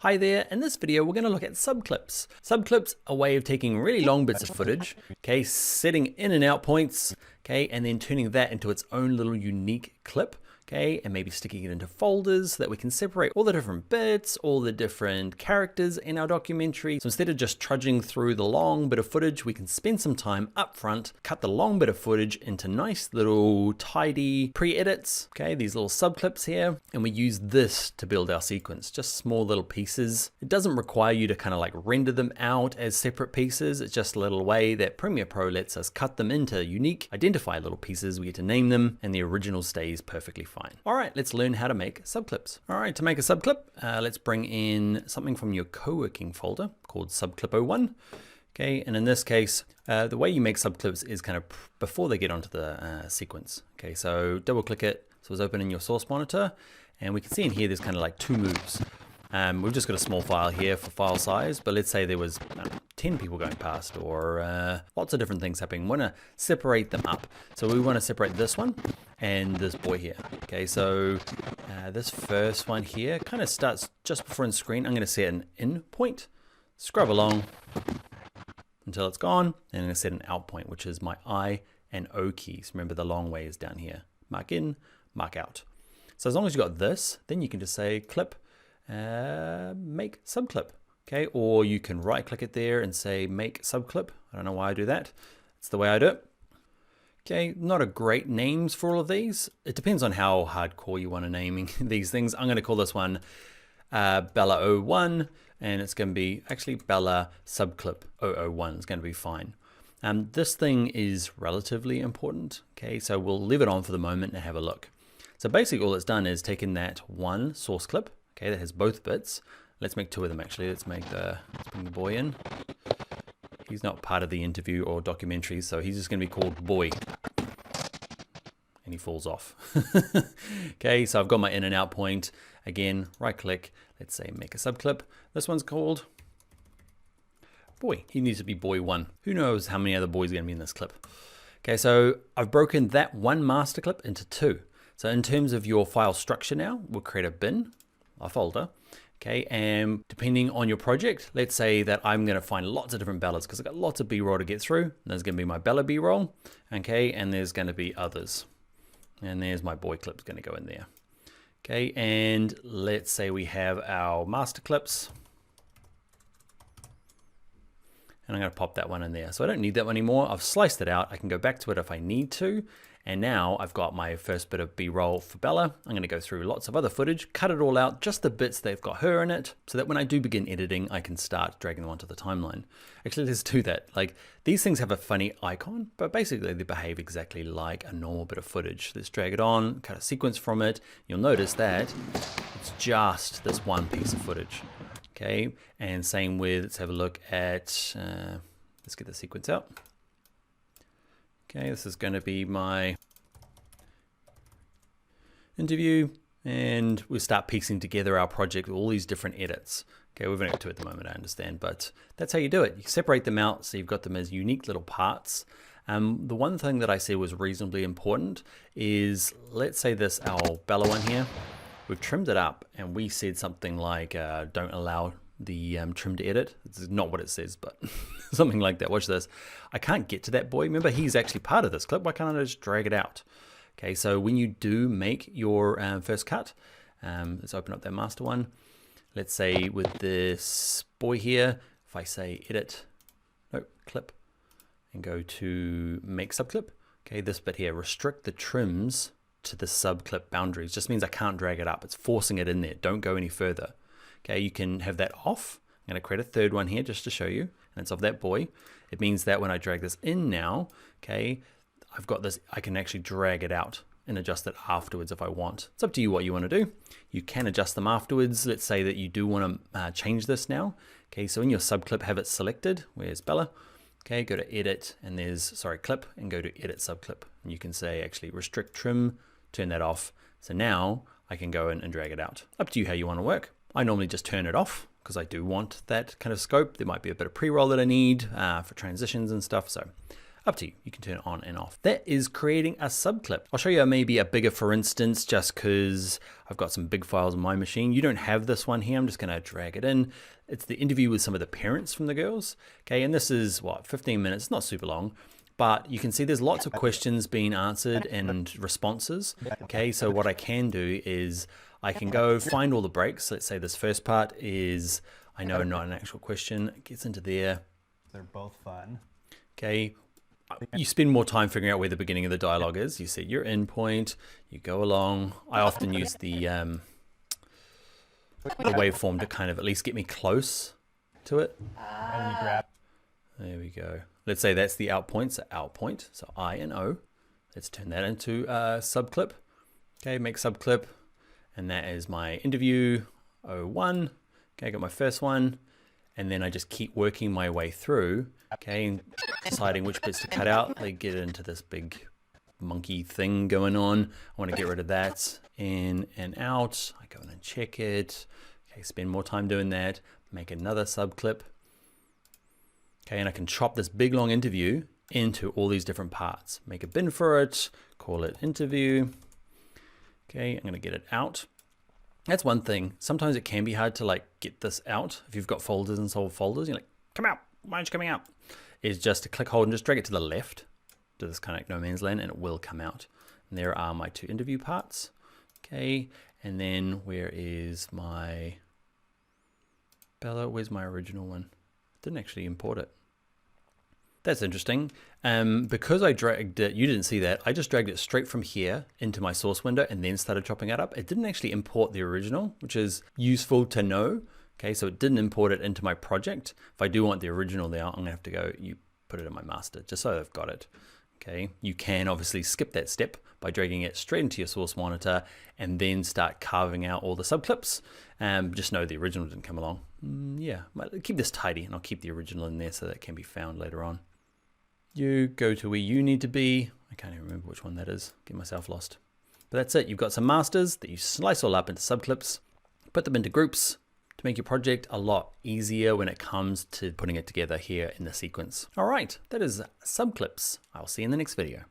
Hi there, in this video we're going to look at subclips. Subclips are a way of taking really long bits of footage, okay, setting in and out points, okay, and then turning that into its own little unique clip, okay, and maybe sticking it into folders so that we can separate all the different bits, all the different characters in our documentary. So instead of just trudging through the long bit of footage, we can spend some time up front, cut the long bit of footage into nice little tidy pre-edits, okay, these little subclips here, and we use this to build our sequence, just small little pieces. It doesn't require you to kind of like render them out as separate pieces. It's just a little way that Premiere Pro lets us cut them into unique, identified little pieces. We get to name them and the original stays perfectly fine. All right, let's learn how to make subclips. All right, to make a subclip, let's bring in something from your co-working folder called subclip01. Okay, and in this case, the way you make subclips is kind of before they get onto the sequence. Okay, so double click it. So it's open in your source monitor, and we can see in here there's kind of like two moves. We've just got a small file here for file size, but let's say there was 10 people going past or lots of different things happening. We want to separate them up. So we want to separate this one and this boy here. Okay, so this first one here kind of starts just before in screen. I'm going to set an in point, scrub along until it's gone, and I'm going to set an out point, which is my I and O keys. Remember the long way is down here. Mark in, mark out. So as long as you've got this, then you can just say clip, make subclip, okay? Or you can right click it there and say make subclip. I don't know why I do that. It's the way I do it. Okay, not a great names for all of these. It depends on how hardcore you want to naming these things. I'm going to call this one Bella 01, and it's going to be actually Bella subclip 001. It's going to be fine. This thing is relatively important. Okay, so we'll leave it on for the moment and have a look. So basically all it's done is taken that one source clip, okay, that has both bits. Let's make two of them actually. Let's bring the boy in. He's not part of the interview or documentary, so he's just going to be called boy. And he falls off. Okay, so I've got my in and out point. Again, right click, let's say make a subclip. This one's called boy. He needs to be boy 1. Who knows how many other boys are going to be in this clip. Okay, so I've broken that one master clip into two. So in terms of your file structure now, we'll create a bin, a folder. Okay, and depending on your project, let's say that I'm going to find lots of different Bellas because I've got lots of B-roll to get through. And there's going to be my Bella B-roll, okay, and there's going to be others. And there's my boy clip's going to go in there. Okay, and let's say we have our master clips. And I'm going to pop that one in there. So I don't need that one anymore. I've sliced it out. I can go back to it if I need to. And now I've got my first bit of B-roll for Bella. I'm going to go through lots of other footage, cut it all out, just the bits that have got her in it, so that when I do begin editing, I can start dragging them onto the timeline. Actually, let's do that. Like, these things have a funny icon, but basically they behave exactly like a normal bit of footage. Let's drag it on, cut a sequence from it. You'll notice that it's just this one piece of footage. Okay, and same with, let's have a look at, let's get the sequence out. Okay, this is going to be my interview, and we'll start piecing together our project with all these different edits. Okay, we've only got two at the moment, I understand, but that's how you do it. You separate them out so you've got them as unique little parts. The one thing that I said was reasonably important is, let's say this, our Bella one here, we've trimmed it up and we said something like, don't allow the trim to edit. This is not what it says, but something like that. Watch this. I can't get to that boy. Remember, he's actually part of this clip. Why can't I just drag it out? Okay, so when you do make your first cut, let's open up that master one. Let's say with this boy here, if I say edit, no, clip, and go to make subclip, okay, this bit here, restrict the trims to the subclip boundaries. Just means I can't drag it up. It's forcing it in there. Don't go any further. Okay, you can have that off. I'm going to create a third one here just to show you, and it's of that boy. It means that when I drag this in now, okay, I've got this, I can actually drag it out and adjust it afterwards if I want. It's up to you what you want to do. You can adjust them afterwards. Let's say that you do want to change this now. Okay, so in your subclip, have it selected. Where's Bella? Okay, go to edit, and there's, sorry, clip, and go to edit subclip. And you can say actually restrict trim, turn that off. So now I can go in and drag it out. Up to you how you want to work. I normally just turn it off because I do want that kind of scope. There might be a bit of pre-roll that I need for transitions and stuff. So Up to you. You can turn it on and off. That is creating a subclip. I'll show you maybe a bigger for instance, just because I've got some big files on my machine. You don't have this one here. I'm just going to drag it in. It's the interview with some of the parents from the girls. Okay, and this is what, 15 minutes, not super long. But you can see there's lots of questions being answered and responses. Okay, so what I can do is I can go find all the breaks. Let's say this first part is, I know not an actual question, it gets into there. They're both fun. Okay, you spend more time figuring out where the beginning of the dialogue is. You set your endpoint, you go along. I often use the waveform to kind of at least get me close to it. And you grab. There we go. Let's say that's the out point, so out point, so I and O. Let's turn that into a subclip. Okay, make subclip, and that is my interview 01. Okay, I got my first one, and then I just keep working my way through, okay, and deciding which bits to cut out. They get into this big monkey thing going on. I want to get rid of that, in and out. I go in and check it. Okay, spend more time doing that. Make another subclip. Okay, and I can chop this big long interview into all these different parts. Make a bin for it, call it interview. Okay, I'm gonna get it out. That's one thing. Sometimes it can be hard to like get this out. If you've got folders and solve folders, you're like, come out, why aren't you coming out? Is just to click, hold, and just drag it to the left to this kind of no man's land, and it will come out. And there are my two interview parts. Okay, and then where is my Bella? Where's my original one? Didn't actually import it. That's interesting. Because I dragged it, you didn't see that. I just dragged it straight from here into my source window and then started chopping it up. It didn't actually import the original, which is useful to know. Okay, so it didn't import it into my project. If I do want the original there, I'm gonna have to go, you put it in my master, just so I've got it. Okay, you can obviously skip that step by dragging it straight into your source monitor and then start carving out all the subclips. Just know the original didn't come along. Yeah, keep this tidy, and I'll keep the original in there so that it can be found later on. You go to where you need to be. I can't even remember which one that is. Get myself lost. But that's it. You've got some masters that you slice all up into subclips, put them into groups to make your project a lot easier when it comes to putting it together here in the sequence. All right, that is subclips. I'll see you in the next video.